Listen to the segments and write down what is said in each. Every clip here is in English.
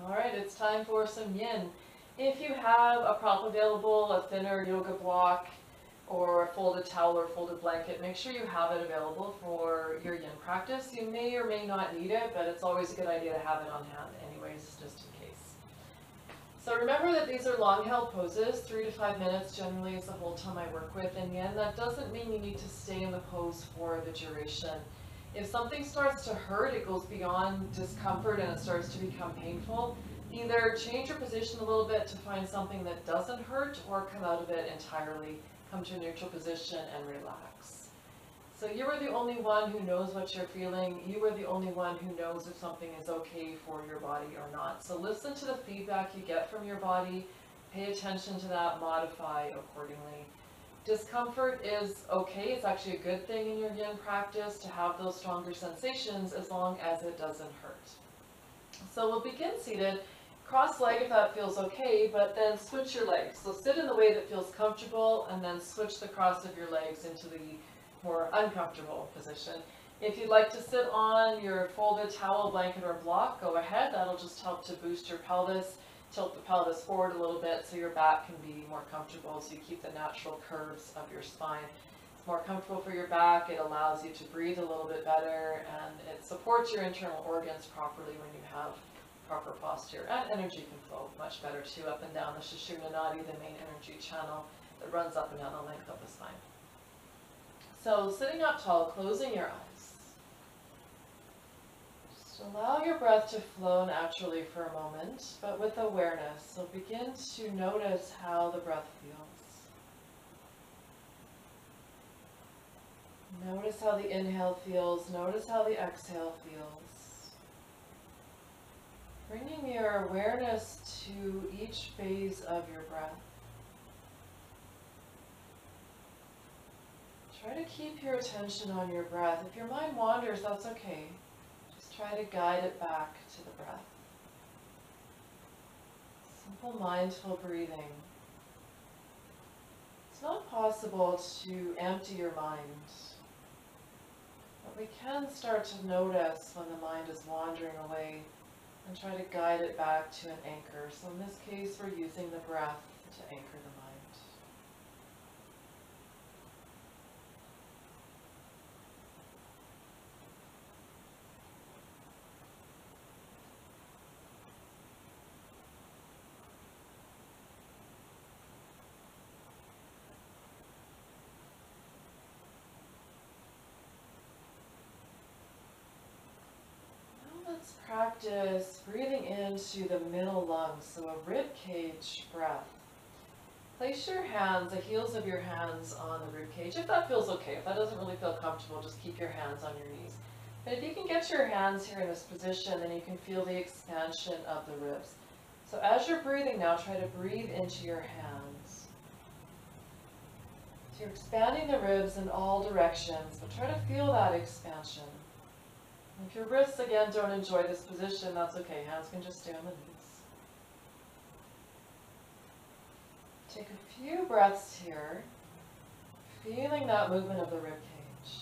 Alright, it's time for some yin. If you have a prop available, a thinner yoga block, or a folded towel or folded blanket, make sure you have it available for your yin practice. You may or may not need it, but it's always a good idea to have it on hand anyways, just in case. So remember that these are long held poses, 3 to 5 minutes generally is the whole time I work with in yin. That doesn't mean you need to stay in the pose for the duration. If something starts to hurt, it goes beyond discomfort and it starts to become painful, either change your position a little bit to find something that doesn't hurt or come out of it entirely. Come to a neutral position and relax. So you are the only one who knows what you're feeling. You are the only one who knows if something is okay for your body or not. So listen to the feedback you get from your body, pay attention to that, modify accordingly. Discomfort is okay. It's actually a good thing in your yin practice to have those stronger sensations as long as it doesn't hurt. So we'll begin seated. Cross leg if that feels okay, but then switch your legs. So sit in the way that feels comfortable and then switch the cross of your legs into the more uncomfortable position. If you'd like to sit on your folded towel, blanket, or block, go ahead. That'll just help to boost your pelvis. Tilt the pelvis forward a little bit so your back can be more comfortable, so you keep the natural curves of your spine. It's more comfortable for your back, it allows you to breathe a little bit better, and it supports your internal organs properly when you have proper posture. And energy can flow much better too, up and down the Sushumna Nadi, the main energy channel that runs up and down the length of the spine. So sitting up tall, closing your eyes. Allow your breath to flow naturally for a moment, but with awareness. So begin to notice how the breath feels. Notice how the inhale feels. Notice how the exhale feels. Bringing your awareness to each phase of your breath. Try to keep your attention on your breath. If your mind wanders, that's okay. Try to guide it back to the breath. Simple mindful breathing. It's not possible to empty your mind, but we can start to notice when the mind is wandering away and try to guide it back to an anchor. So in this case, we're using the breath to anchor the mind. Let's practice breathing into the middle lungs, so a rib cage breath. Place your hands, the heels of your hands on the rib cage, if that feels okay. If that doesn't really feel comfortable, just keep your hands on your knees. But if you can get your hands here in this position, then you can feel the expansion of the ribs. So as you're breathing now, try to breathe into your hands. So you're expanding the ribs in all directions, but try to feel that expansion. If your wrists, again, don't enjoy this position, that's okay. Hands can just stay on the knees. Take a few breaths here, feeling that movement of the rib cage.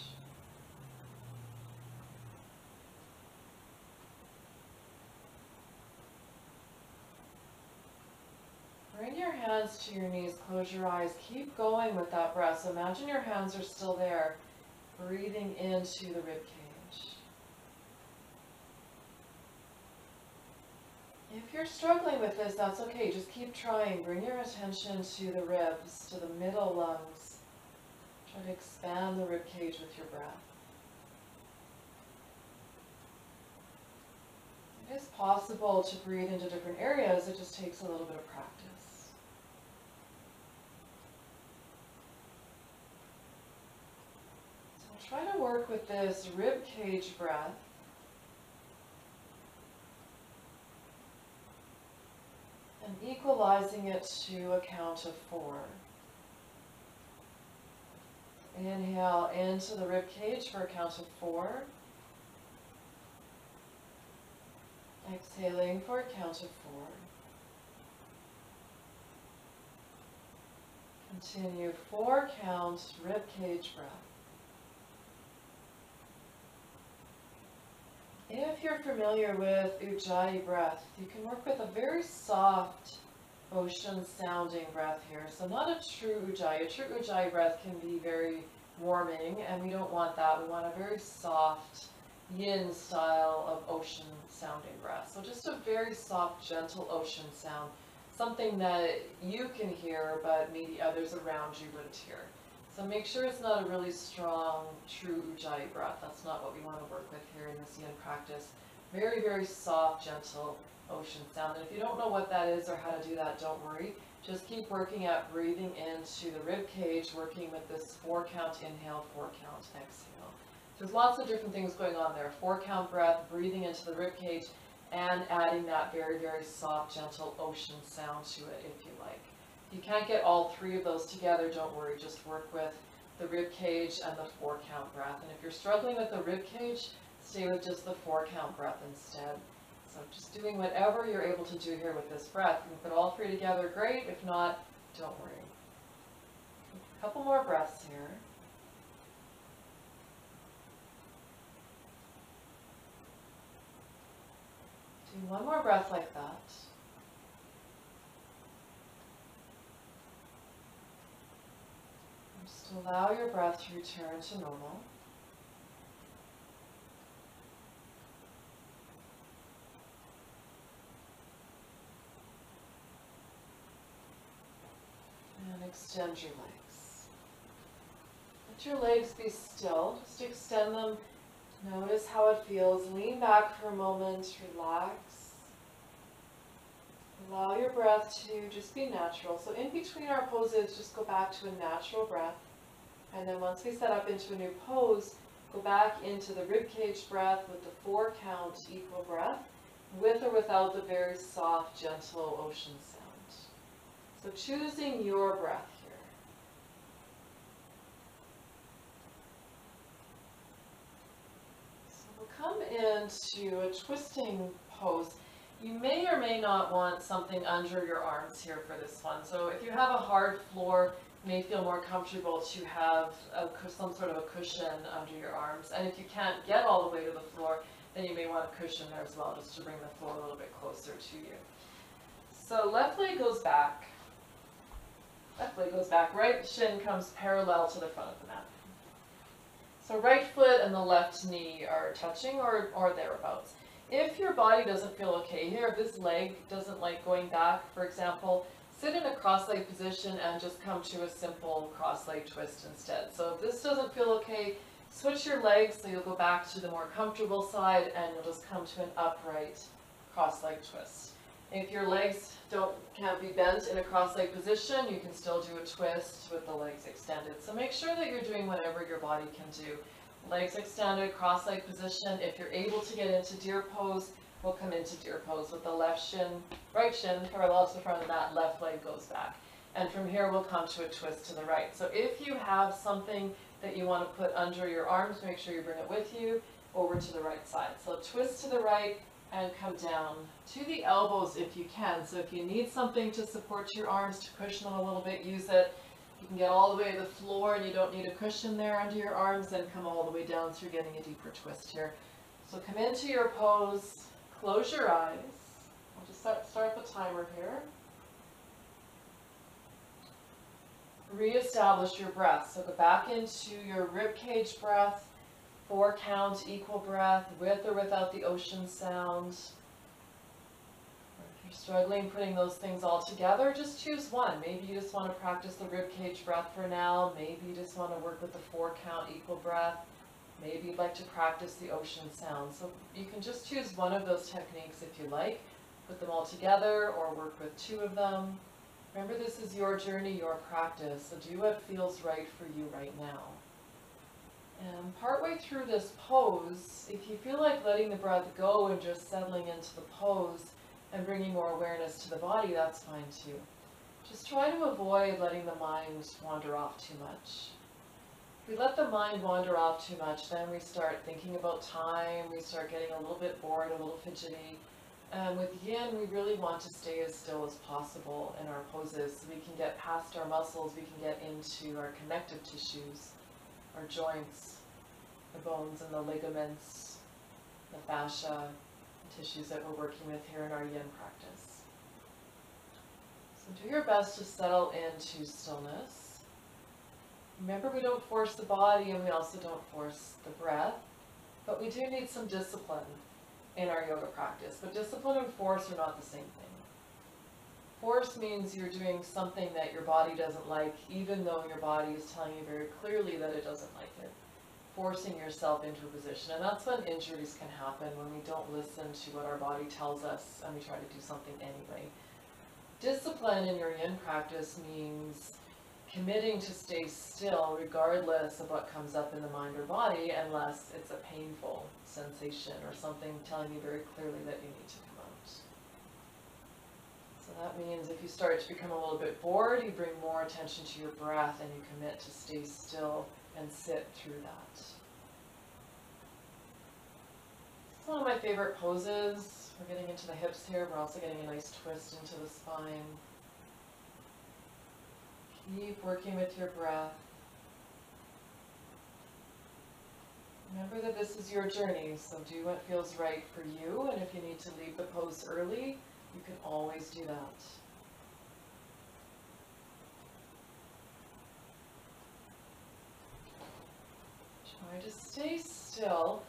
Bring your hands to your knees, close your eyes, keep going with that breath. So imagine your hands are still there, breathing into the rib cage. If you're struggling with this, that's okay. Just keep trying. Bring your attention to the ribs, to the middle lungs. Try to expand the rib cage with your breath. It is possible to breathe into different areas. It just takes a little bit of practice. So try to work with this rib cage breath. And equalizing it to a count of 4. Inhale into the rib cage for a count of 4. Exhaling for a count of 4. Continue 4 count rib cage breath. If you're familiar with Ujjayi breath, you can work with a very soft ocean sounding breath here. So not a true Ujjayi. A true Ujjayi breath can be very warming, and we don't want that. We want a very soft yin style of ocean sounding breath. So just a very soft, gentle ocean sound. Something that you can hear, but maybe others around you wouldn't hear. So make sure it's not a really strong, true Ujjayi breath. That's not what we want to work with here in this yin practice. Very, very soft, gentle ocean sound. And if you don't know what that is or how to do that, don't worry. Just keep working at breathing into the rib cage, working with this 4-count inhale, 4-count exhale. There's lots of different things going on there. 4-count breath, breathing into the rib cage, and adding that very, very soft, gentle ocean sound to it if you like. If you can't get all 3 of those together, don't worry. Just work with the rib cage and the 4-count breath. And if you're struggling with the rib cage, stay with just the 4-count breath instead. So just doing whatever you're able to do here with this breath. You can put all 3 together, great. If not, don't worry. A couple more breaths here. Do one more breath like that. Just allow your breath to return to normal. And extend your legs. Let your legs be still. Just extend them. Notice how it feels. Lean back for a moment. Relax. Allow your breath to just be natural. So in between our poses, just go back to a natural breath. And then once we set up into a new pose, go back into the ribcage breath with the 4-count equal breath, with or without the very soft, gentle ocean sound. So choosing your breath here. So we'll come into a twisting pose. You may or may not want something under your arms here for this one. So if you have a hard floor, it may feel more comfortable to have some sort of a cushion under your arms. And if you can't get all the way to the floor, then you may want a cushion there as well, just to bring the floor a little bit closer to you. So left leg goes back. Left leg goes back. Right shin comes parallel to the front of the mat. So right foot and the left knee are touching or thereabouts. If your body doesn't feel okay here, if this leg doesn't like going back, for example, sit in a cross-leg position and just come to a simple cross-leg twist instead. So if this doesn't feel okay, switch your legs so you'll go back to the more comfortable side and you'll just come to an upright cross-leg twist. If your legs can't be bent in a cross-leg position, you can still do a twist with the legs extended. So make sure that you're doing whatever your body can do. Legs extended, cross-leg position. If you're able to get into deer pose, we'll come into deer pose with the right shin parallel to the front of the mat, left leg goes back. And from here, we'll come to a twist to the right. So if you have something that you want to put under your arms, make sure you bring it with you over to the right side. So twist to the right and come down to the elbows if you can. So if you need something to support your arms, to cushion them a little bit, use it. You can get all the way to the floor and you don't need a cushion there under your arms, and come all the way down so you're getting a deeper twist here. So come into your pose, close your eyes. I'll just start the timer here. Reestablish your breath. So go back into your ribcage breath, 4-count equal breath, with or without the ocean sound. If you're struggling putting those things all together, just choose one. Maybe you just want to practice the ribcage breath for now. Maybe you just want to work with the 4-count equal breath. Maybe you'd like to practice the ocean sound. So you can just choose one of those techniques if you like. Put them all together or work with 2 of them. Remember, this is your journey, your practice, so do what feels right for you right now. And partway through this pose, if you feel like letting the breath go and just settling into the pose and bringing more awareness to the body, that's fine too. Just try to avoid letting the mind wander off too much. If we let the mind wander off too much, then we start thinking about time, we start getting a little bit bored, a little fidgety. And with Yin, we really want to stay as still as possible in our poses so we can get past our muscles, we can get into our connective tissues, our joints, the bones and the ligaments, the fascia, the tissues that we're working with here in our yin practice. So do your best to settle into stillness. Remember, we don't force the body and we also don't force the breath, but we do need some discipline in our yoga practice. But discipline and force are not the same thing. Force means you're doing something that your body doesn't like, even though your body is telling you very clearly that it doesn't like it. Forcing yourself into a position. And that's when injuries can happen, when we don't listen to what our body tells us and we try to do something anyway. Discipline in your yin practice means committing to stay still regardless of what comes up in the mind or body, unless it's a painful sensation or something telling you very clearly that you need to come out. So that means if you start to become a little bit bored, you bring more attention to your breath and you commit to stay still and sit through that. It's one of my favorite poses. We're getting into the hips here. We're also getting a nice twist into the spine. Keep working with your breath. Remember that this is your journey, so do what feels right for you, and if you need to leave the pose early, you can always do that. Try to stay still,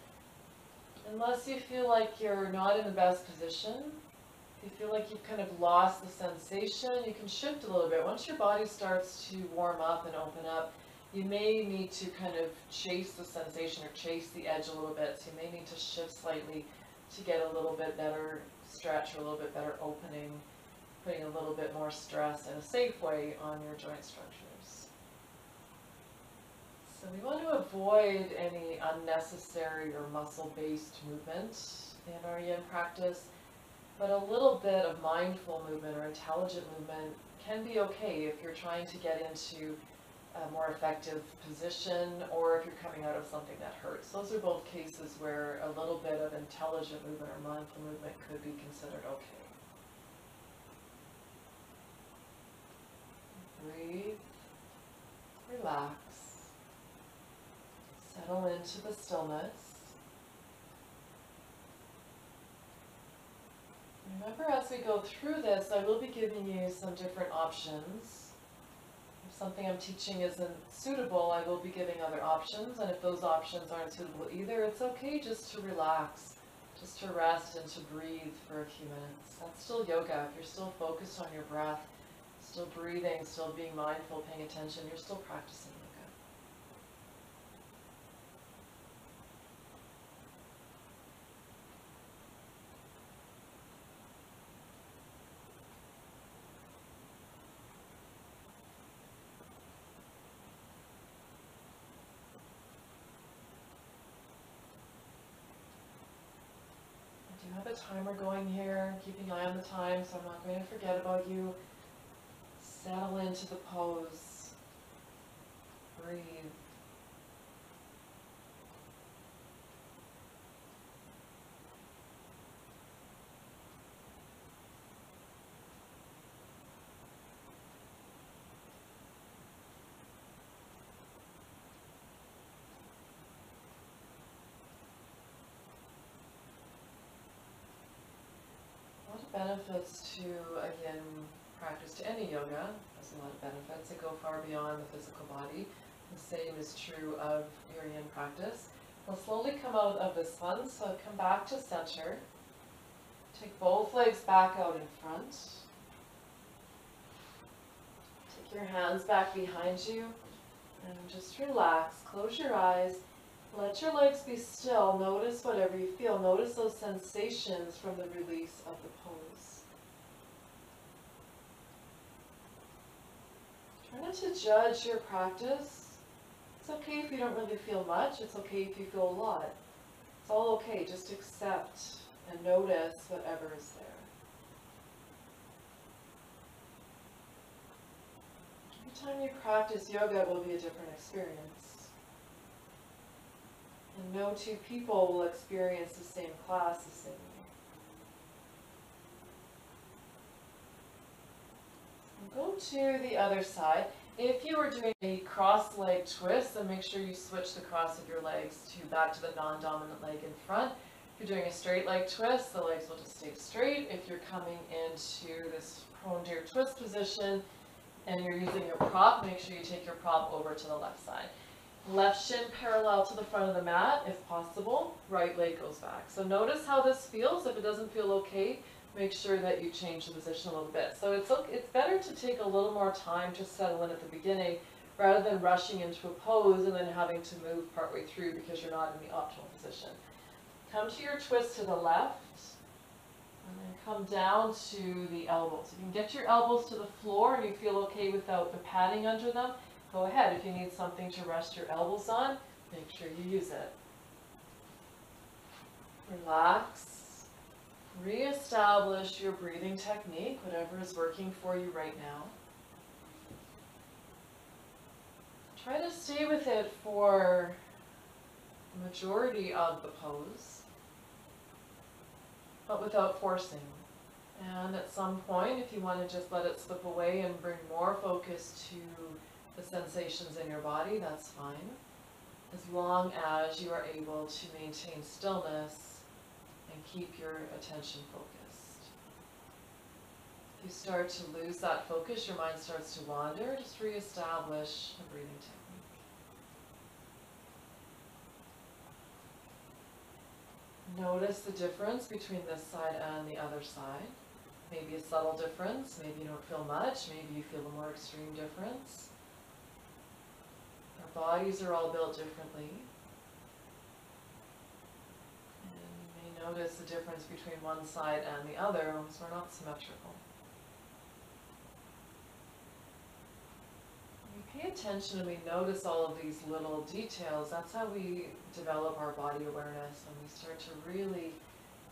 unless you feel like you're not in the best position. If you feel like you've kind of lost the sensation, you can shift a little bit. Once your body starts to warm up and open up, you may need to kind of chase the sensation or chase the edge a little bit. So you may need to shift slightly to get a little bit better stretch or a little bit better opening, putting a little bit more stress in a safe way on your joint structures. So we want to avoid any unnecessary or muscle-based movement in our yin practice. But a little bit of mindful movement or intelligent movement can be okay if you're trying to get into a more effective position or if you're coming out of something that hurts. Those are both cases where a little bit of intelligent movement or mindful movement could be considered okay. Breathe, relax, settle into the stillness. Remember, as we go through this, I will be giving you some different options. If something I'm teaching isn't suitable, I will be giving other options, and if those options aren't suitable either, it's okay just to relax, just to rest and to breathe for a few minutes. That's still yoga. If you're still focused on your breath, still breathing, still being mindful, paying attention, you're still practicing yoga. I have a timer going here, keeping an eye on the time, so I'm not going to forget about you. Settle into the pose. Breathe. Benefits to, again, practice to any yoga. There's a lot of benefits that go far beyond the physical body. The same is true of your yin practice. We'll slowly come out of this one, so come back to center. Take both legs back out in front. Take your hands back behind you and just relax. Close your eyes. Let your legs be still. Notice whatever you feel. Notice those sensations from the release of the pose. Try not to judge your practice. It's okay if you don't really feel much. It's okay if you feel a lot. It's all okay. Just accept and notice whatever is there. Every time you practice yoga, it will be a different experience. And no two people will experience the same class the same way. Go to the other side. If you are doing a cross-leg twist, then make sure you switch the cross of your legs back to the non-dominant leg in front. If If you're doing a straight leg twist, the legs will just stay straight. If you're coming into this prone deer twist position and you're using your prop, make sure you take your prop over to the left side. Left shin parallel to the front of the mat if possible. Right leg goes back. So notice how this feels. If it doesn't feel okay, make sure that you change the position a little bit. So it's better to take a little more time to settle in at the beginning rather than rushing into a pose and then having to move partway through because you're not in the optimal position. Come to your twist to the left and then come down to the elbows. If you can get your elbows to the floor and you feel okay without the padding under them, go ahead. If you need something to rest your elbows on, make sure you use it. Relax. Reestablish your breathing technique, whatever is working for you right now. Try to stay with it for the majority of the pose, but without forcing. And at some point, if you want to just let it slip away and bring more focus to the sensations in your body, that's fine, as long as you are able to maintain stillness and keep your attention focused. If you start to lose that focus, your mind starts to wander, just reestablish a breathing technique. Notice the difference between this side and the other side. Maybe a subtle difference, maybe you don't feel much, maybe you feel a more extreme difference. Our bodies are all built differently. And you may notice the difference between one side and the other, because we're not symmetrical. We pay attention and we notice all of these little details. That's how we develop our body awareness, and we start to really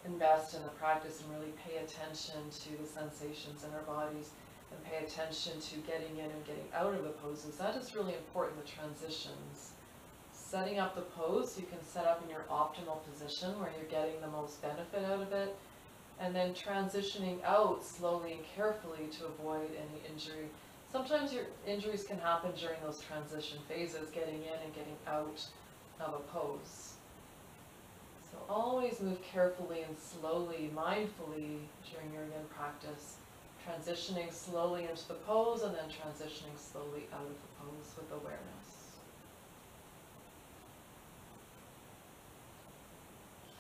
invest in the practice and really pay attention to the sensations in our bodies and pay attention to getting in and getting out of the poses. That is really important, the transitions. Setting up the pose so you can set up in your optimal position where you're getting the most benefit out of it, and then transitioning out slowly and carefully to avoid any injury. Sometimes your injuries can happen during those transition phases, getting in and getting out of a pose. So always move carefully and slowly, mindfully during your yin practice, transitioning slowly into the pose and then transitioning slowly out of the pose with awareness.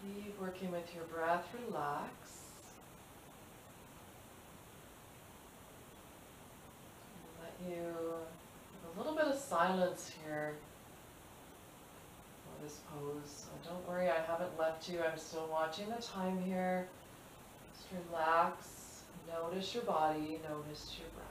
Keep working with your breath, relax. You have a little bit of silence here for this pose. So don't worry, I haven't left you. I'm still watching the time here. Just relax. Notice your body. Notice your breath.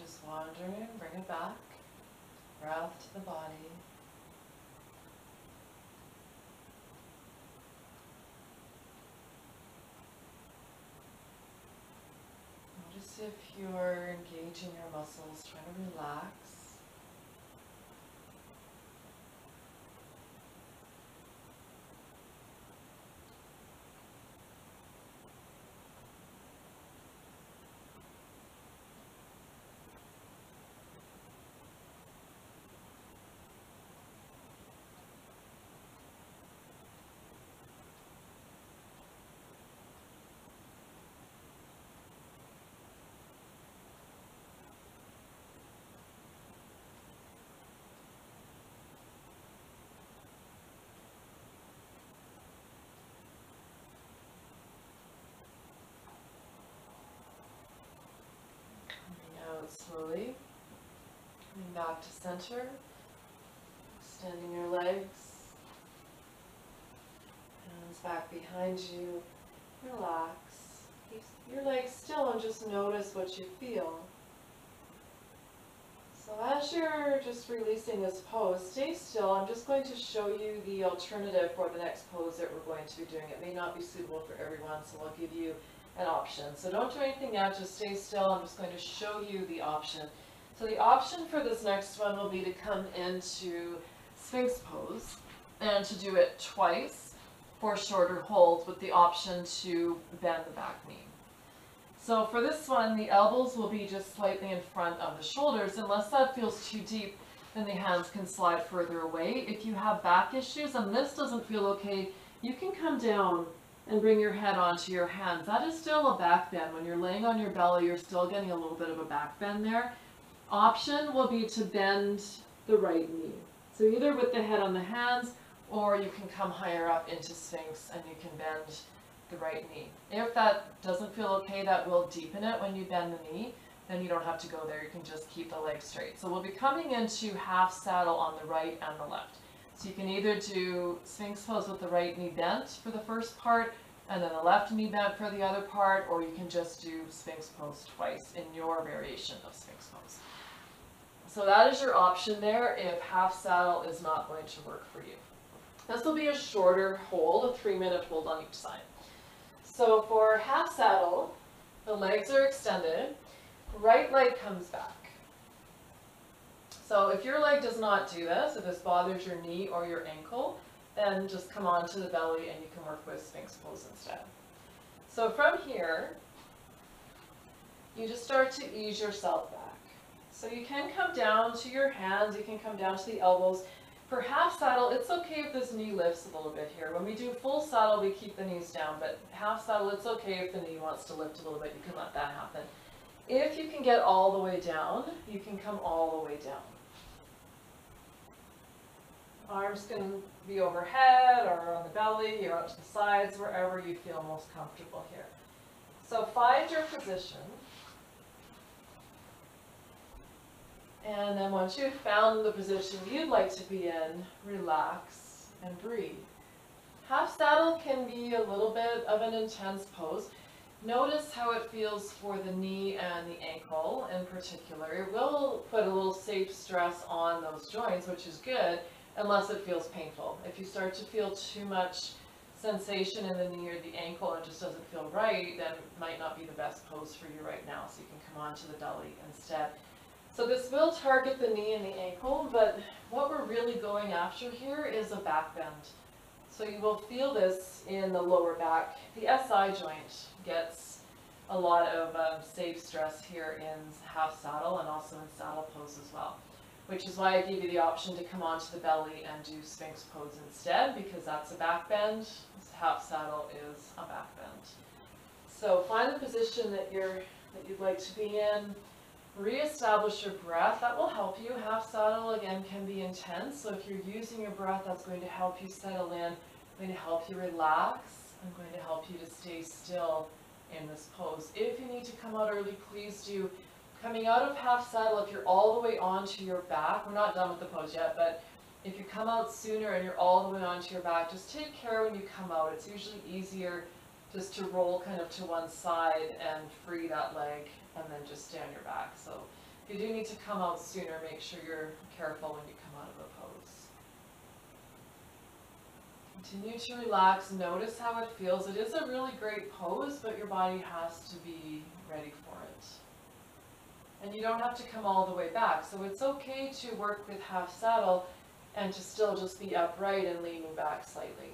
Just wandering, bring it back, breath to the body. Notice if you're engaging your muscles, trying to relax. slowly. Coming back to center. Extending your legs. Hands back behind you. Relax. Keep your legs still and just notice what you feel. So as you're just releasing this pose, stay still. I'm just going to show you the alternative for the next pose that we're going to be doing. It may not be suitable for everyone, so I'll give you an option. So don't do anything yet, just stay still. I'm just going to show you the option. So the option for this next one will be to come into Sphinx Pose and to do it twice for shorter holds with the option to bend the back knee. So for this one, the elbows will be just slightly in front of the shoulders. Unless that feels too deep, then the hands can slide further away. If you have back issues and this doesn't feel okay, you can come down and bring your head onto your hands. That is still a back bend. When you're laying on your belly, you're still getting a little bit of a back bend there. Option will be to bend the right knee. So either with the head on the hands, or you can come higher up into Sphinx and you can bend the right knee. If that doesn't feel okay, that will deepen it when you bend the knee, then you don't have to go there. You can just keep the legs straight. So we'll be coming into half saddle on the right and the left. So you can either do Sphinx Pose with the right knee bent for the first part, and then the left knee bent for the other part, or you can just do Sphinx Pose twice in your variation of Sphinx Pose. So that is your option there if half saddle is not going to work for you. This will be a shorter hold, a 3-minute hold on each side. So for half saddle, the legs are extended, right leg comes back. So if your leg does not do this, if this bothers your knee or your ankle, then just come onto the belly and you can work with Sphinx Pose instead. So from here, you just start to ease yourself back. So you can come down to your hands, you can come down to the elbows. For half saddle, it's okay if this knee lifts a little bit here. When we do full saddle, we keep the knees down, but half saddle, it's okay if the knee wants to lift a little bit. You can let that happen. If you can get all the way down, you can come all the way down. Arms can be overhead or on the belly or out to the sides, wherever you feel most comfortable here. So find your position. And then once you've found the position you'd like to be in, relax and breathe. Half saddle can be a little bit of an intense pose. Notice how it feels for the knee and the ankle in particular. It will put a little safe stress on those joints, which is good, unless it feels painful. If you start to feel too much sensation in the knee or the ankle and it just doesn't feel right, then it might not be the best pose for you right now, so you can come onto the belly instead. So this will target the knee and the ankle, but what we're really going after here is a back bend. So you will feel this in the lower back. The SI joint gets a lot of safe stress here in half saddle and also in saddle pose as well, which is why I gave you the option to come onto the belly and do Sphinx Pose instead, because that's a back bend. Half saddle is a back bend. So find the position that you'd like to be in. Reestablish your breath. That will help you. Half saddle again can be intense, so if you're using your breath, that's going to help you settle in. I'm going to help you relax. I'm going to help you to stay still in this pose. If you need to come out early, please do. Coming out of half saddle, if you're all the way onto your back, we're not done with the pose yet, but if you come out sooner and you're all the way onto your back, just take care when you come out. It's usually easier just to roll kind of to one side and free that leg and then just stay on your back. So if you do need to come out sooner, make sure you're careful when you come out of the pose. Continue to relax. Notice how it feels. It is a really great pose, but your body has to be ready for it. And you don't have to come all the way back. So it's okay to work with half saddle and to still just be upright and leaning back slightly.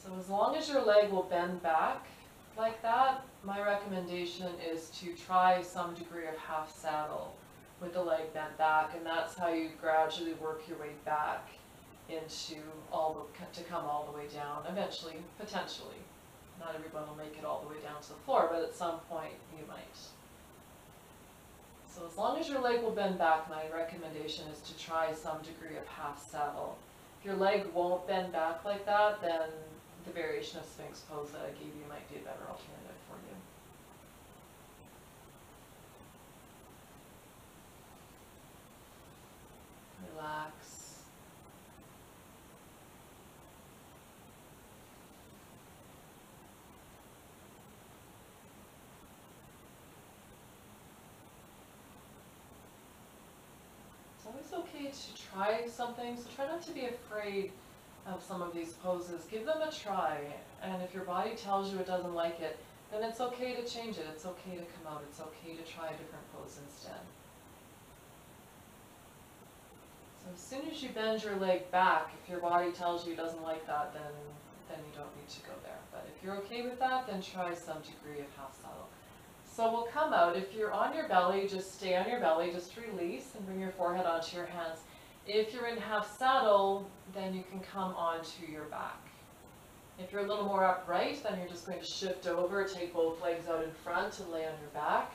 So as long as your leg will bend back like that, my recommendation is to try some degree of half saddle with the leg bent back, and that's how you gradually work your way back into to come all the way down eventually, potentially. Not everyone will make it all the way down to the floor, but at some point you might. So as long as your leg will bend back, my recommendation is to try some degree of half saddle. If your leg won't bend back like that, then the variation of Sphinx Pose that I gave you might be a better alternative for you. okay to try something. So try not to be afraid of some of these poses. Give them a try. And if your body tells you it doesn't like it, then it's okay to change it. It's okay to come out. It's okay to try a different pose instead. So as soon as you bend your leg back, if your body tells you it doesn't like that, then you don't need to go there. But if you're okay with that, then try some degree of half saddle. So we'll come out. If you're on your belly, just stay on your belly, just release and bring your forehead onto your hands. If you're in half saddle, then you can come onto your back. If you're a little more upright, then you're just going to shift over, take both legs out in front and lay on your back.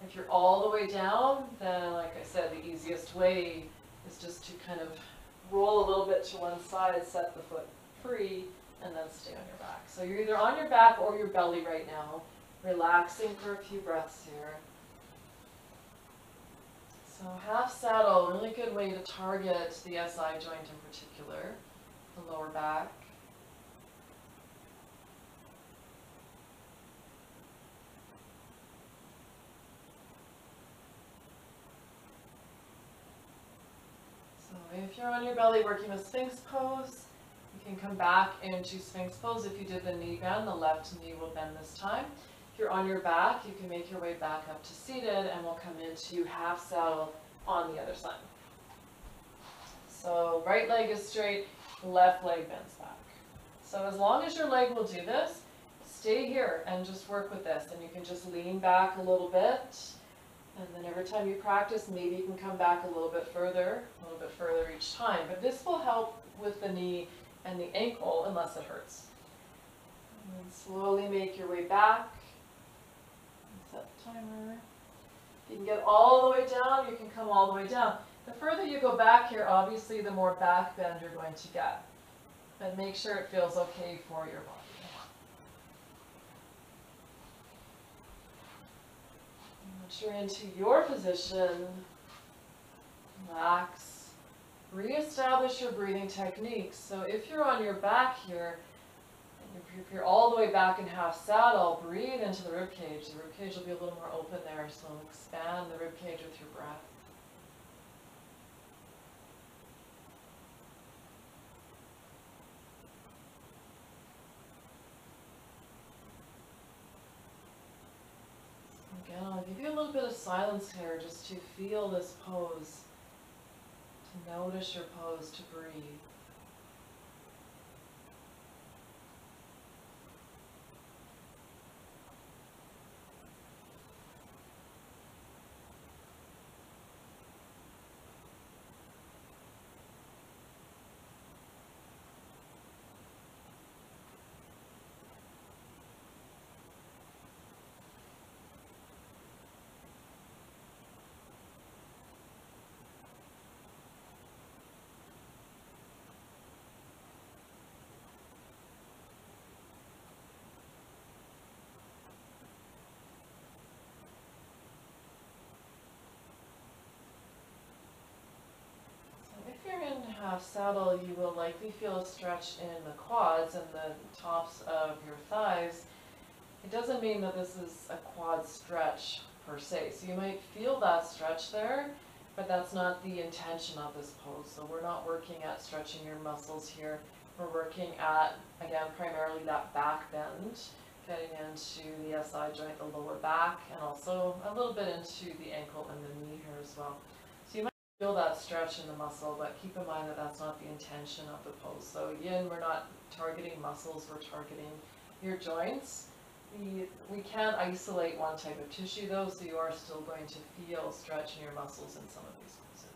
If you're all the way down, then like I said, the easiest way is just to kind of roll a little bit to one side, set the foot free, and then stay on your back. So you're either on your back or your belly right now, relaxing for a few breaths here. So half saddle, really good way to target the SI joint in particular, the lower back. So if you're on your belly working with Sphinx Pose, you can come back into Sphinx Pose. If you did the knee bend, the left knee will bend this time. If you're on your back, you can make your way back up to seated, and we'll come into half saddle on the other side. So right leg is straight, left leg bends back. So as long as your leg will do this, stay here and just work with this. And you can just lean back a little bit. And then every time you practice, maybe you can come back a little bit further each time. But this will help with the knee and the ankle unless it hurts. And then slowly make your way back. Set the timer. If you can get all the way down, you can come all the way down. The further you go back here, obviously, the more back bend you're going to get. But make sure it feels okay for your body. Once you're into your position, relax. Reestablish your breathing techniques. So if you're on your back here, if you're all the way back in half saddle, breathe into the rib cage. The rib cage will be a little more open there, so expand the rib cage with your breath. So again, I'll give you a little bit of silence here just to feel this pose, to notice your pose, to breathe. If you're in half saddle, you will likely feel a stretch in the quads and the tops of your thighs. It doesn't mean that this is a quad stretch per se. So you might feel that stretch there, but that's not the intention of this pose. So we're not working at stretching your muscles here. We're working at, again, primarily that back bend, getting into the SI joint, the lower back, and also a little bit into the ankle and the knee here as well. So you might feel that stretch in the muscle, but keep in mind that that's not the intention of the pose. So Yin, we're not targeting muscles, we're targeting your joints. We can't isolate one type of tissue though, so you are still going to feel stretch in your muscles in some of these poses.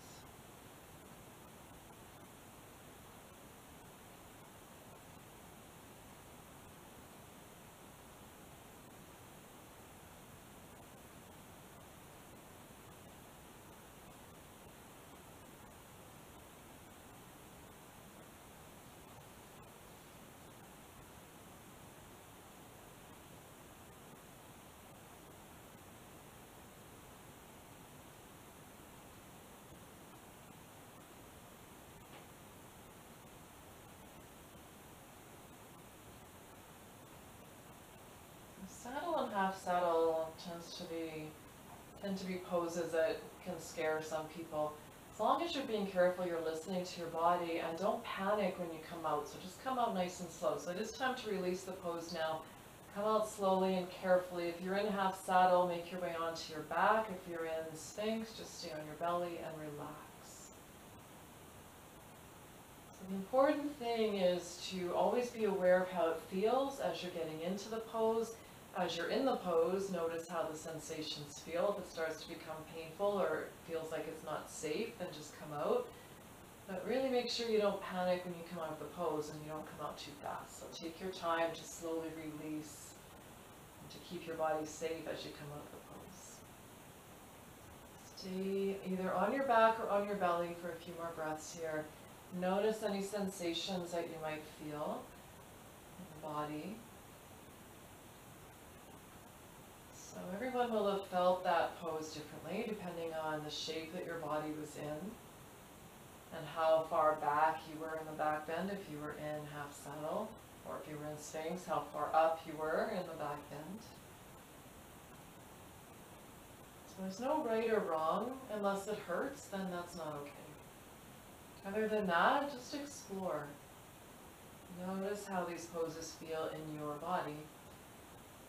Saddle and half saddle tend to be poses that can scare some people. As long as you're being careful, you're listening to your body, and don't panic when you come out. So just come out nice and slow. So it is time to release the pose now. Come out slowly and carefully. If you're in half saddle, make your way onto your back. If you're in Sphinx, just stay on your belly and relax. So the important thing is to always be aware of how it feels as you're getting into the pose. As you're in the pose, notice how the sensations feel. If it starts to become painful or it feels like it's not safe, then just come out. But really make sure you don't panic when you come out of the pose and you don't come out too fast. So take your time to slowly release and to keep your body safe as you come out of the pose. Stay either on your back or on your belly for a few more breaths here. Notice any sensations that you might feel in the body. So everyone will have felt that pose differently depending on the shape that your body was in and how far back you were in the back bend if you were in half saddle, or if you were in Sphinx, how far up you were in the back bend. So there's no right or wrong. Unless it hurts, then that's not okay. Other than that, just explore. Notice how these poses feel in your body.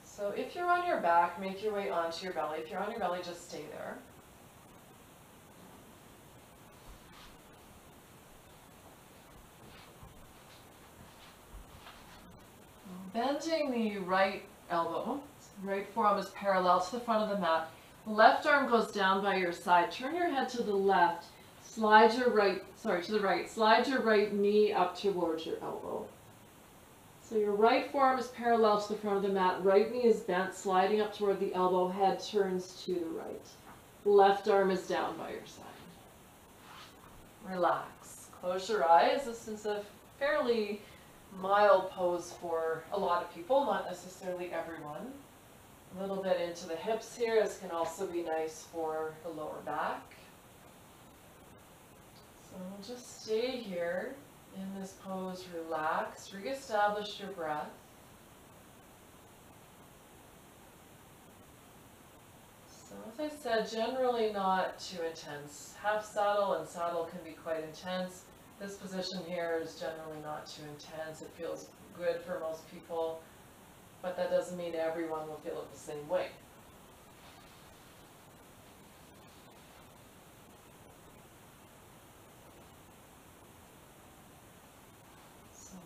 So if you're on your back, make your way onto your belly. If you're on your belly, just stay there. Bending the right elbow, right forearm is parallel to the front of the mat. Left arm goes down by your side. Turn your head to the left. Slide your right, to the right. Slide your right knee up towards your elbow. So your right forearm is parallel to the front of the mat. Right knee is bent, sliding up toward the elbow. Head turns to the right. Left arm is down by your side. Relax. Close your eyes. This is a fairly mild pose for a lot of people, not necessarily everyone. A little bit into the hips here. This can also be nice for the lower back. So we'll just stay here in this pose, relax, reestablish your breath. So as I said, generally not too intense. Half saddle and saddle can be quite intense. This position here is generally not too intense. It feels good for most people, but that doesn't mean everyone will feel it the same way.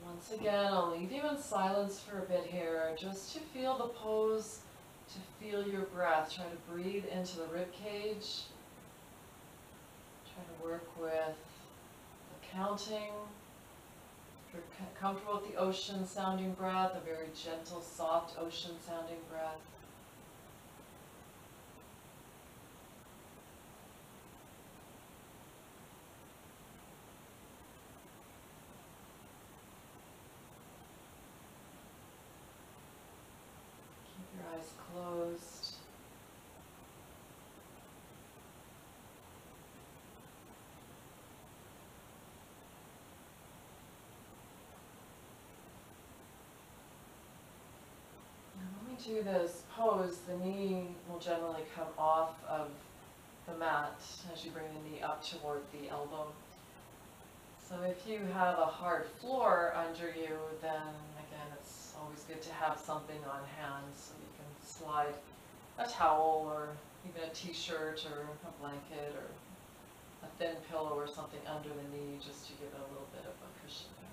Once again, I'll leave you in silence for a bit here, just to feel the pose, to feel your breath. Try to breathe into the rib cage. Try to work with the counting. If you're comfortable with the ocean sounding breath, a very gentle, soft ocean sounding breath. Eyes closed. Now when we do this pose, the knee will generally come off of the mat as you bring the knee up toward the elbow. So if you have a hard floor under you, then again, it's always good to have something on hand so you can slide a towel or even a t-shirt or a blanket or a thin pillow or something under the knee just to give it a little bit of a cushion there.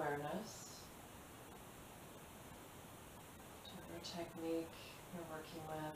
awareness, whichever technique you're working with.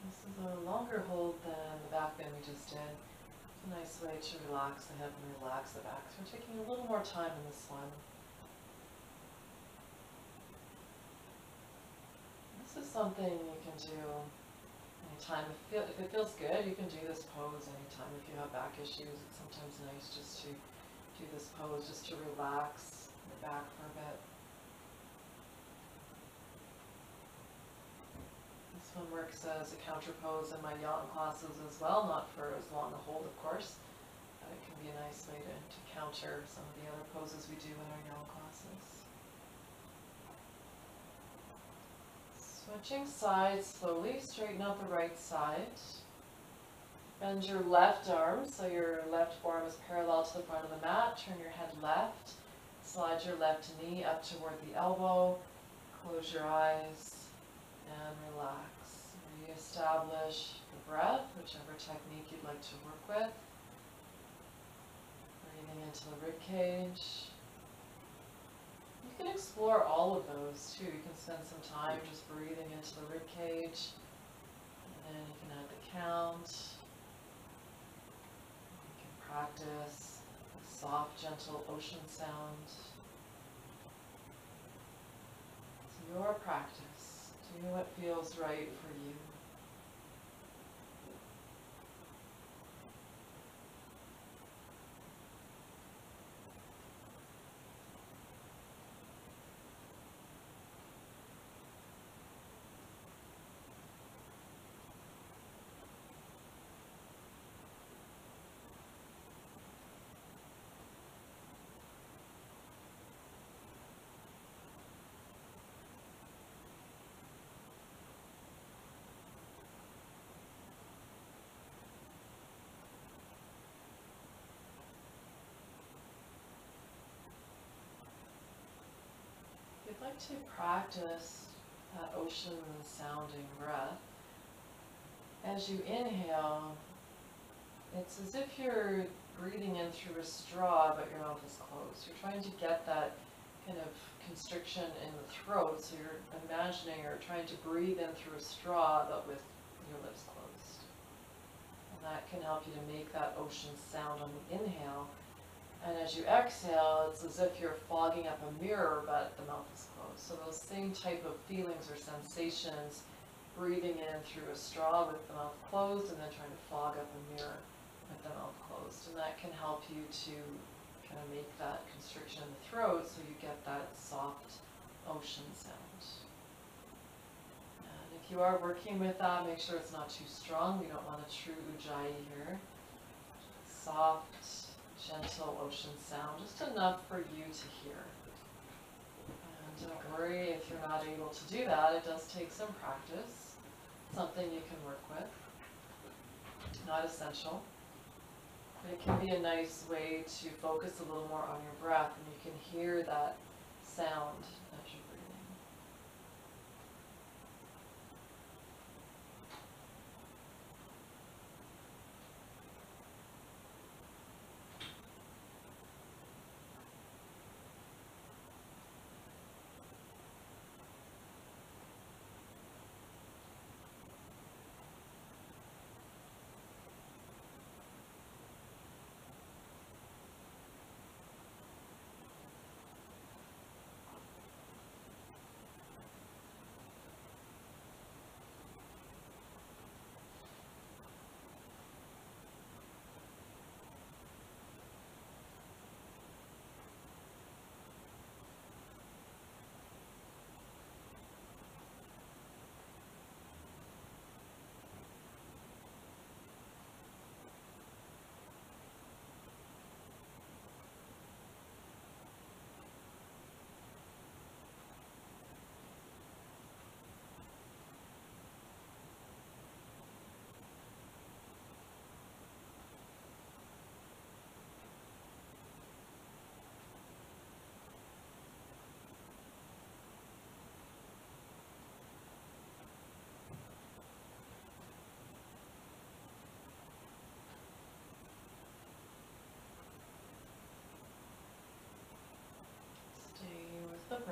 This is a longer hold than the back bend we just did. It's a nice way to relax the hip and relax the back. So we're taking a little more time in this one. This is something you can do anytime. If it feels good, you can do this pose anytime. If you have back issues, it's sometimes nice just to do this pose, just to relax the back for a bit. This one works as a counter pose in my yang classes as well, not for as long a hold, of course, but it can be a nice way to counter some of the other poses we do in our yang classes. Switching sides slowly, straighten out the right side. Bend your left arm, so your left forearm is parallel to the front of the mat. Turn your head left. Slide your left knee up toward the elbow. Close your eyes and relax. Reestablish the breath, whichever technique you'd like to work with. Breathing into the rib cage. You can explore all of those too. You can spend some time just breathing into the rib cage, and then you can add the count. You can practice a soft, gentle ocean sound. It's your practice. Do what feels right for you. If you'd like to practice that ocean sounding breath, as you inhale, it's as if you're breathing in through a straw, but your mouth is closed. You're trying to get that kind of constriction in the throat, so you're imagining or trying to breathe in through a straw, but with your lips closed. And that can help you to make that ocean sound on the inhale. And as you exhale, it's as if you're fogging up a mirror, but the mouth is closed. So those same type of feelings or sensations, breathing in through a straw with the mouth closed, and then trying to fog up a mirror with the mouth closed. And that can help you to kind of make that constriction in the throat so you get that soft ocean sound. And if you are working with that, make sure it's not too strong. We don't want a true ujjayi here. Soft, gentle ocean sound, just enough for you to hear. And don't worry if you're not able to do that. It does take some practice. Something you can work with. Not essential. But it can be a nice way to focus a little more on your breath, and you can hear that sound as you're breathing.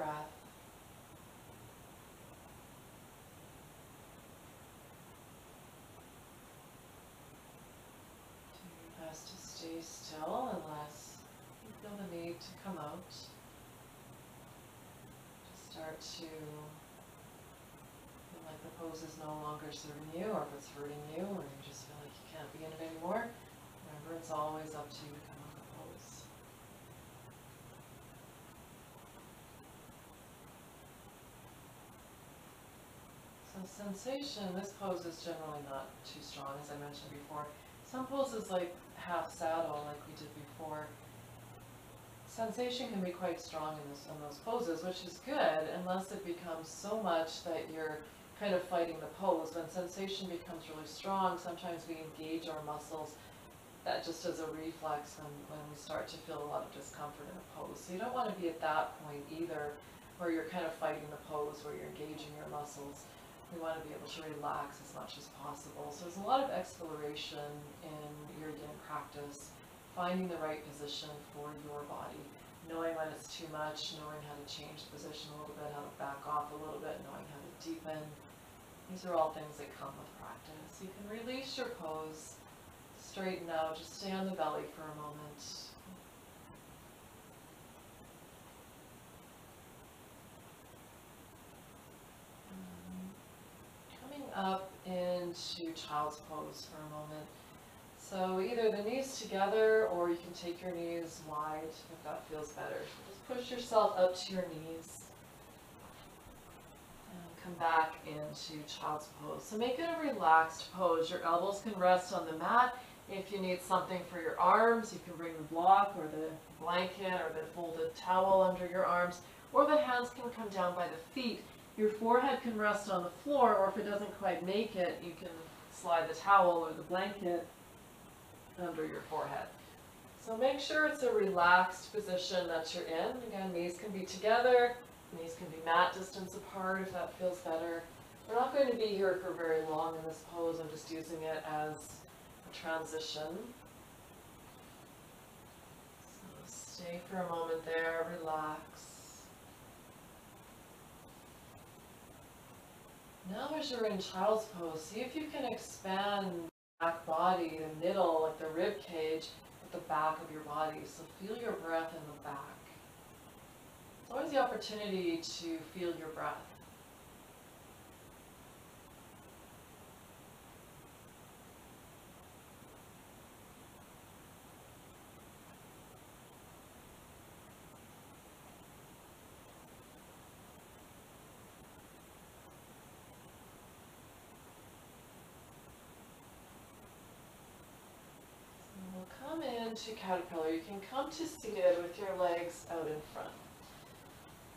breath. Do your best to stay still unless you feel the need to come out. Just start to feel like the pose is no longer serving you, or if it's hurting you, or you just feel like you can't be in it anymore. Remember, it's always up to you to come out of the pose. So sensation, this pose is generally not too strong, as I mentioned before. Some poses like half saddle, like we did before, sensation can be quite strong in those poses, which is good, unless it becomes so much that you're kind of fighting the pose. When sensation becomes really strong, sometimes we engage our muscles, that just as a reflex when we start to feel a lot of discomfort in a pose. So you don't want to be at that point either, where you're kind of fighting the pose, where you're engaging your muscles. We want to be able to relax as much as possible. So there's a lot of exploration in your yin practice, finding the right position for your body, knowing when it's too much, knowing how to change the position a little bit, how to back off a little bit, knowing how to deepen. These are all things that come with practice. You can release your pose, straighten out, just stay on the belly for a moment. Up into child's pose for a moment. So either the knees together, or you can take your knees wide if that feels better. Just push yourself up to your knees and come back into child's pose. So make it a relaxed pose. Your elbows can rest on the mat. If you need something for your arms, you can bring the block or the blanket or the folded towel under your arms, or the hands can come down by the feet. Your forehead can rest on the floor, or if it doesn't quite make it, you can slide the towel or the blanket under your forehead. So make sure it's a relaxed position that you're in. Again, knees can be together, knees can be mat distance apart if that feels better. We're not going to be here for very long in this pose. I'm just using it as a transition. So stay for a moment there, relax. Now as you're in child's pose, see if you can expand the back body, the middle, like the rib cage, at the back of your body. So feel your breath in the back. It's always the opportunity to feel your breath. Come into caterpillar. You can come to seated with your legs out in front.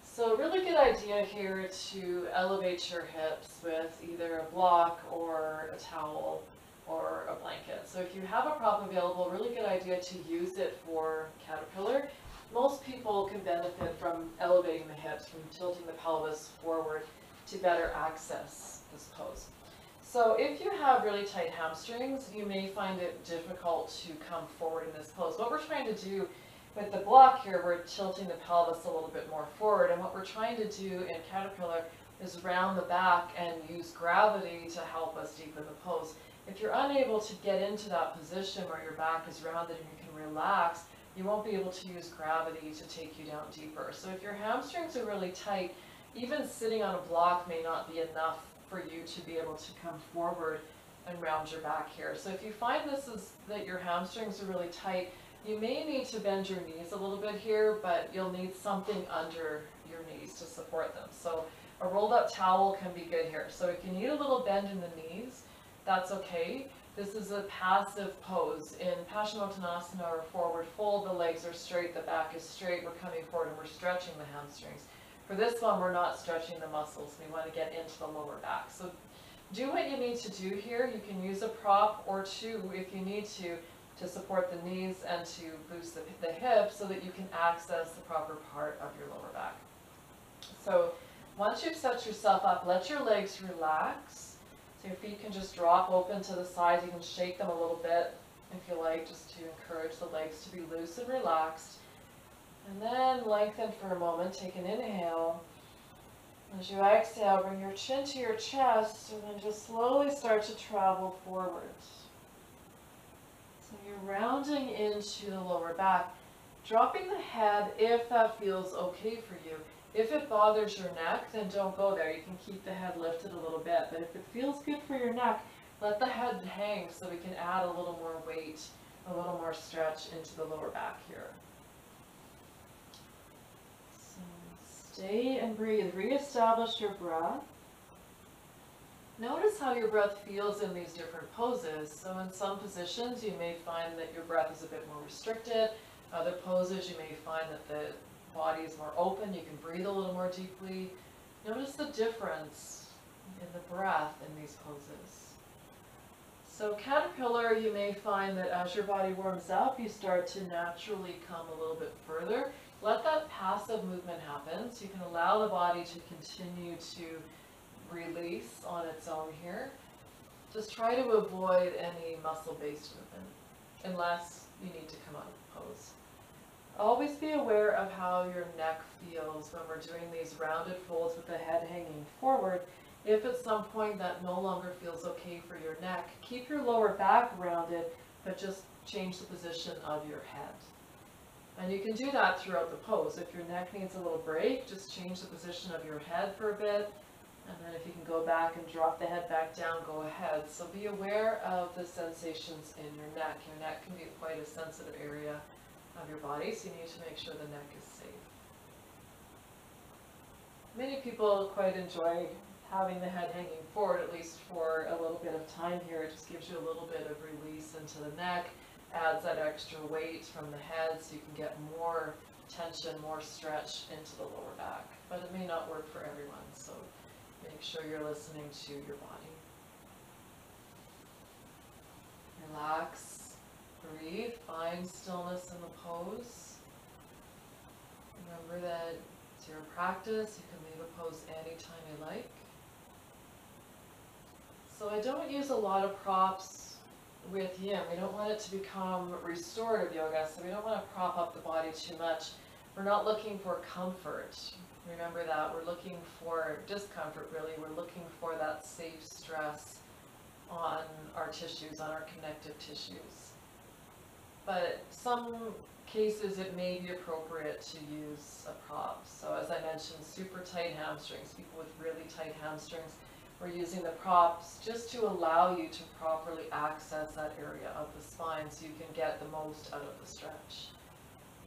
So a really good idea here to elevate your hips with either a block or a towel or a blanket. So if you have a prop available, really good idea to use it for caterpillar. Most people can benefit from elevating the hips, from tilting the pelvis forward to better access this pose. So if you have really tight hamstrings, you may find it difficult to come forward in this pose. What we're trying to do with the block here, we're tilting the pelvis a little bit more forward, and what we're trying to do in caterpillar is round the back and use gravity to help us deepen the pose. If you're unable to get into that position where your back is rounded and you can relax, you won't be able to use gravity to take you down deeper. So if your hamstrings are really tight, even sitting on a block may not be enough for you to be able to come forward and round your back here. So if you find that your hamstrings are really tight, you may need to bend your knees a little bit here, but you'll need something under your knees to support them. So a rolled up towel can be good here. So if you need a little bend in the knees, that's okay. This is a passive pose. In Paschimottanasana or forward fold, the legs are straight, the back is straight, we're coming forward and we're stretching the hamstrings. For this one, we're not stretching the muscles. We want to get into the lower back. So do what you need to do here. You can use a prop or two if you need to support the knees and to boost the hips so that you can access the proper part of your lower back. So once you've set yourself up, let your legs relax. So your feet can just drop open to the sides. You can shake them a little bit if you like, just to encourage the legs to be loose and relaxed. And then lengthen for a moment. Take an inhale. As you exhale, bring your chin to your chest and then just slowly start to travel forward. So you're rounding into the lower back, dropping the head if that feels okay for you. If it bothers your neck, then don't go there. You can keep the head lifted a little bit, but if it feels good for your neck, let the head hang so we can add a little more weight, a little more stretch into the lower back here. So stay and breathe. Reestablish your breath. Notice how your breath feels in these different poses. So in some positions, you may find that your breath is a bit more restricted. Other poses, you may find that the body is more open. You can breathe a little more deeply. Notice the difference in the breath in these poses. So caterpillar, you may find that as your body warms up, you start to naturally come a little bit further. Let that passive movement happen, so you can allow the body to continue to release on its own here. Just try to avoid any muscle-based movement, unless you need to come out of pose. Always be aware of how your neck feels when we're doing these rounded folds with the head hanging forward. If at some point that no longer feels okay for your neck, keep your lower back rounded, but just change the position of your head. And you can do that throughout the pose. If your neck needs a little break, just change the position of your head for a bit. And then if you can go back and drop the head back down, go ahead. So be aware of the sensations in your neck. Your neck can be quite a sensitive area of your body, so you need to make sure the neck is safe. Many people quite enjoy having the head hanging forward, at least for a little bit of time here. It just gives you a little bit of release into the neck, adds that extra weight from the head so you can get more tension, more stretch into the lower back. But it may not work for everyone, so make sure you're listening to your body. Relax, breathe, find stillness in the pose. Remember that it's your practice. You can leave a pose anytime you like. So I don't use a lot of props with Yin. We don't want it to become restorative yoga, so we don't want to prop up the body too much. We're not looking for comfort. Remember that. We're looking for discomfort, really. We're looking for that safe stress on our tissues, on our connective tissues. But some cases it may be appropriate to use a prop. So as I mentioned, super tight hamstrings, people with really tight hamstrings, we're using the props just to allow you to properly access that area of the spine so you can get the most out of the stretch.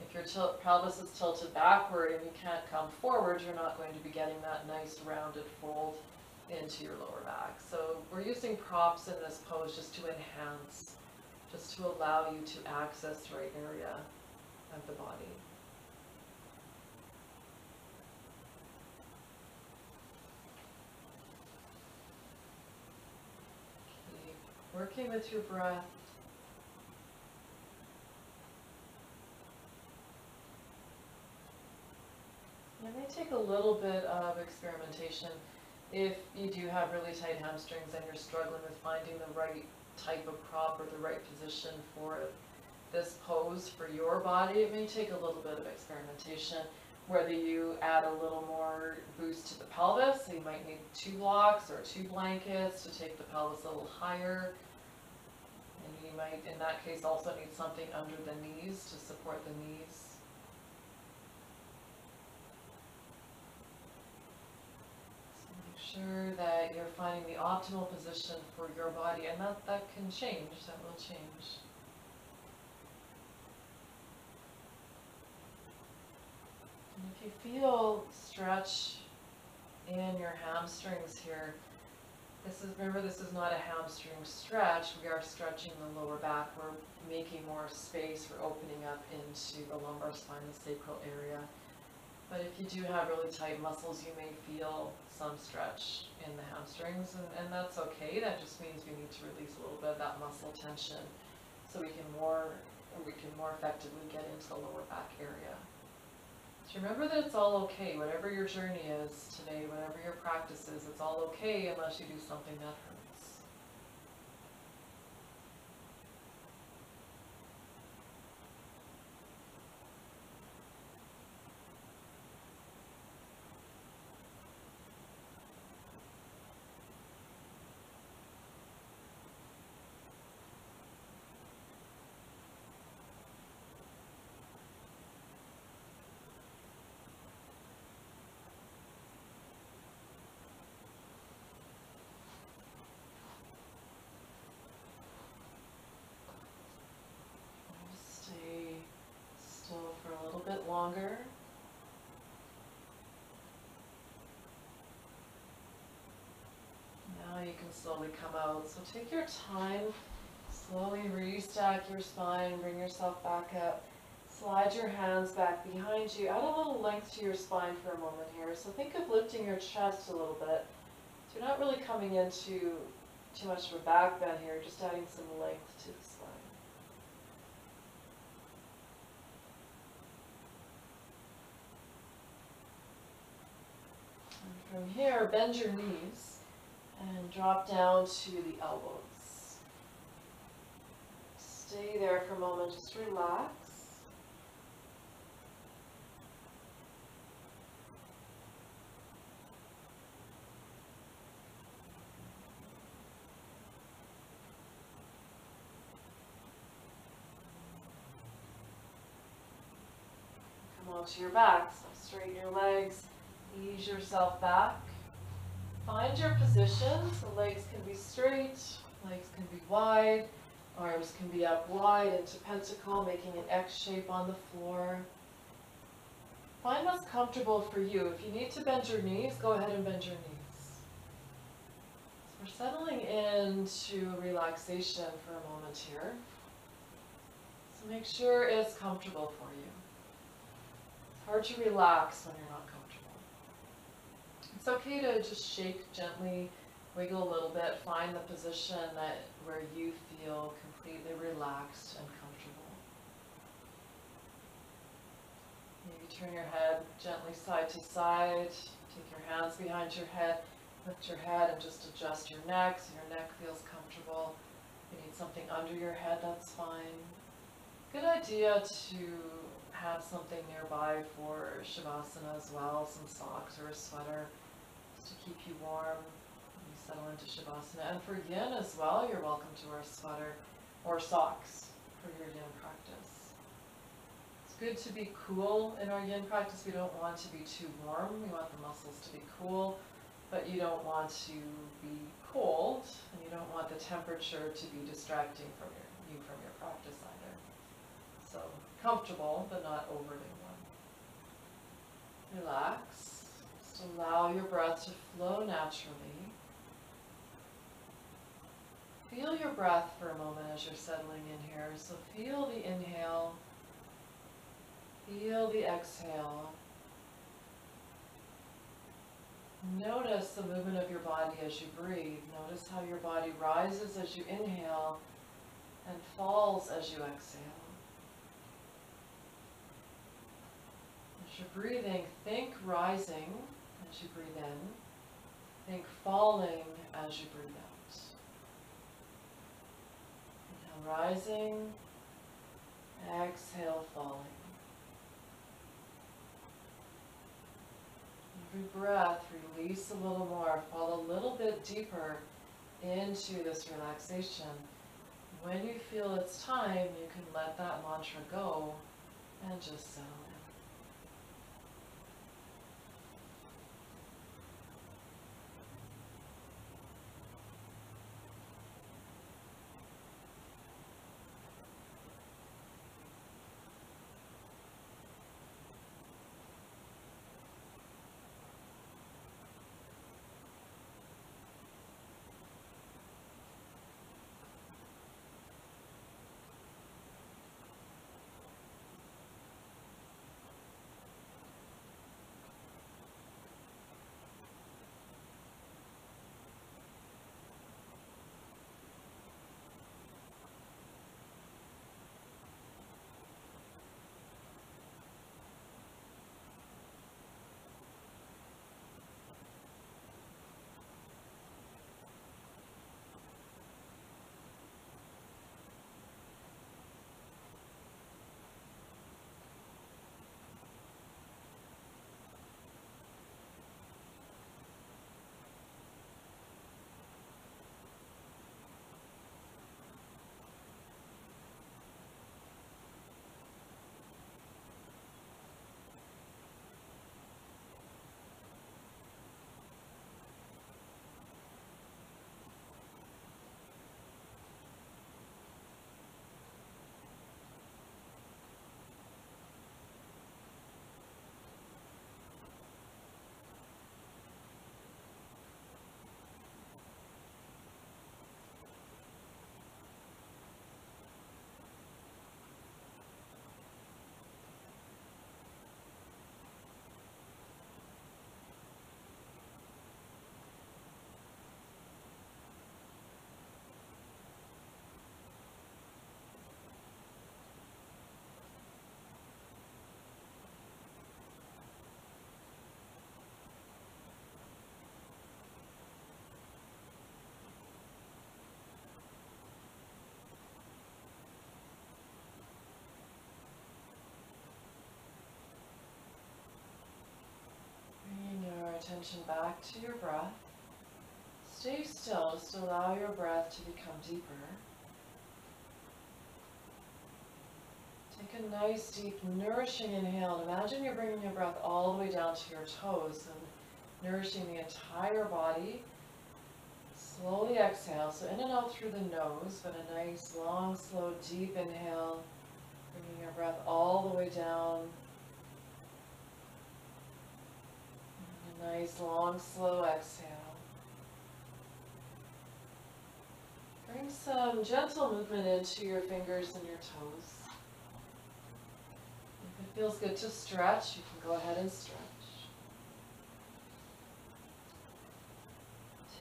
If your pelvis is tilted backward and you can't come forward, you're not going to be getting that nice rounded fold into your lower back. So we're using props in this pose just to enhance, just to allow you to access the right area of the body. Keep working with your breath. It may take a little bit of experimentation if you do have really tight hamstrings and you're struggling with finding the right type of prop or the right position for this pose for your body. It may take a little bit of experimentation, whether you add a little more boost to the pelvis, so you might need 2 blocks or 2 blankets to take the pelvis a little higher. And you might, in that case, also need something under the knees to support the knees. Sure that you're finding the optimal position for your body, and that can change, that will change. And if you feel stretch in your hamstrings here, remember this is not a hamstring stretch, we are stretching the lower back, we're making more space, we're opening up into the lumbar spine, the sacral area. But if you do have really tight muscles, you may feel some stretch in the hamstrings, and that's okay. That just means we need to release a little bit of that muscle tension so we can more effectively get into the lower back area. So remember that it's all okay. Whatever your journey is today, whatever your practice is, it's all okay unless you do something that hurts. longer. Now you can slowly come out. So take your time, slowly restack your spine, bring yourself back up. Slide your hands back behind you. Add a little length to your spine for a moment here. So think of lifting your chest a little bit. So you're not really coming into too much of a back bend here, just adding some length to the spine. And from here, bend your knees and drop down to the elbows. Stay there for a moment, just relax. Come onto your back, so straighten your legs, ease yourself back. Find your position, so legs can be straight, legs can be wide, arms can be up wide into pentacle, making an X shape on the floor. Find what's comfortable for you. If you need to bend your knees, go ahead and bend your knees. So we're settling into relaxation for a moment here. So make sure it's comfortable for you. It's hard to relax when you're not comfortable. It's okay to just shake gently, wiggle a little bit, find the position where you feel completely relaxed and comfortable. Maybe turn your head gently side to side, take your hands behind your head, lift your head and just adjust your neck so your neck feels comfortable. If you need something under your head, that's fine. Good idea to have something nearby for Shavasana as well, some socks or a sweater just to keep you warm when you settle into Shavasana. And for Yin as well, you're welcome to wear a sweater or socks for your Yin practice. It's good to be cool in our Yin practice. We don't want to be too warm. We want the muscles to be cool, but you don't want to be cold, and you don't want the temperature to be distracting from you from your practice either. So comfortable, but not overly warm. Relax. Just allow your breath to flow naturally. Feel your breath for a moment as you're settling in here. So feel the inhale. Feel the exhale. Notice the movement of your body as you breathe. Notice how your body rises as you inhale and falls as you exhale. As you're breathing, think rising as you breathe in. Think falling as you breathe out. Inhale, rising. Exhale, falling. Every breath, release a little more. Fall a little bit deeper into this relaxation. When you feel it's time, you can let that mantra go and just settle in. attention back to your breath. Stay still, just allow your breath to become deeper. Take a nice, deep, nourishing inhale. And imagine you're bringing your breath all the way down to your toes and nourishing the entire body. Slowly exhale, so in and out through the nose, but a nice, long, slow, deep inhale. Bringing your breath all the way down. And a nice, long, slow exhale. Bring some gentle movement into your fingers and your toes. If it feels good to stretch, you can go ahead and stretch.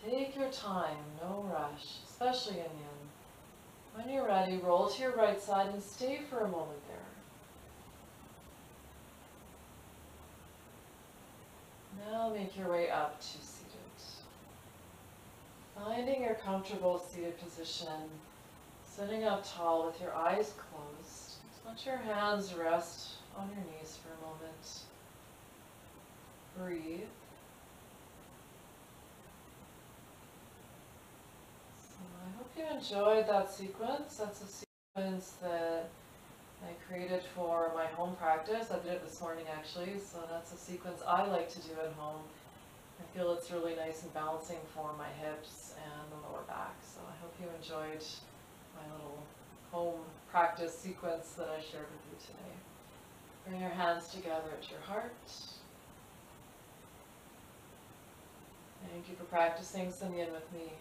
Take your time, no rush, especially in Yin. When you're ready, roll to your right side and stay for a moment there. Now make your way up to seated. Finding your comfortable seated position, sitting up tall with your eyes closed. Just let your hands rest on your knees for a moment. Breathe. So I hope you enjoyed that sequence. That's a sequence that I created for my home practice. I did it this morning actually, so that's a sequence I like to do at home. I feel it's really nice and balancing for my hips and the lower back. So I hope you enjoyed my little home practice sequence that I shared with you today. Bring your hands together at your heart. Thank you for practicing some Yin with me.